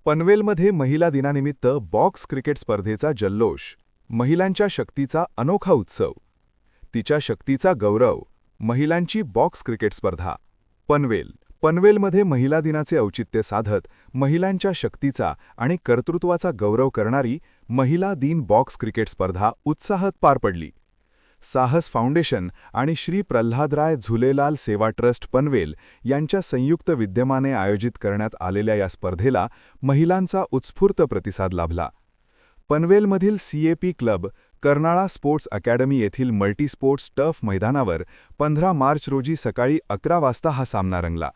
पनवेलमध्ये महिला दिनानिमित्त बॉक्स क्रिकेट स्पर्धेचा जल्लोष, महिलांच्या शक्तीचा अनोखा उत्सव. तिच्या शक्तीचा गौरव, महिलांची बॉक्स क्रिकेट स्पर्धा. पनवेलमध्ये महिला दिनाचे औचित्य साधत महिलांच्या शक्तीचा आणि कर्तृत्वाचा गौरव करणारी महिला दिन बॉक्स क्रिकेट स्पर्धा उत्साहात पार पडली. साहस फाउंडेशन आणि श्री प्रल्हादराय झुलेलाल सेवा ट्रस्ट पनवेल यांच्या संयुक्त विद्यमाने आयोजित करण्यात आलेल्या या स्पर्धेला महिलांचा उत्स्फूर्त प्रतिसाद लाभला. पनवेलमधील CAP club, Karnala sports academy येथील मल्टीस्पोर्ट्स टर्फ मैदानावर 15 मार्च रोजी सकाळी 11 वाजता हा सामना रंगला.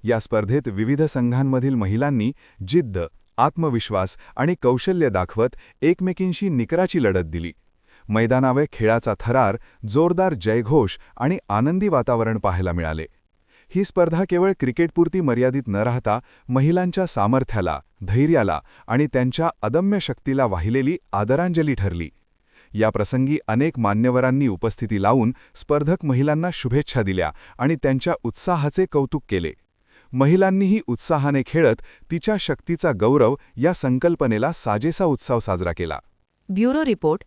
या स्पर्धेत विविध संघांमधील महिलांनी जिद्द, आत्मविश्वास आणि कौशल्य दाखवत एकमेकींशी निकराची लढत दिली. मैदानावर खेळाचा थरार, जोरदार जयघोष आणि आनंदी वातावरण पाहायला मिळाले. ही स्पर्धा केवळ क्रिकेटपुरती मर्यादित न राहता महिलांच्या सामर्थ्याला, धैर्याला आणि त्यांच्या अदम्य शक्तीला वाहिलेली आदरांजली ठरली. या प्रसंगी अनेक मान्यवरांनी उपस्थिती लावून स्पर्धक महिलांना शुभेच्छा दिल्या आणि त्यांच्या उत्साहाचे कौतुक केले. महिलांनीही उत्साहाने खेळत तिच्या शक्तीचा गौरव या संकल्पनेला साजेसा उत्सव साजरा केला. ब्युरो रिपोर्ट,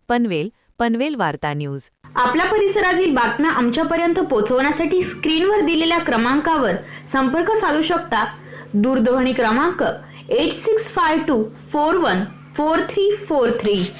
पनवेल वार्ता न्यूज. आपल्या परिसरातील बातम्या आमच्यापर्यंत पोहोचवण्यासाठी स्क्रीनवर दिलेल्या क्रमांकावर संपर्क साधू शकता. दूरध्वनी क्रमांक 8652414343.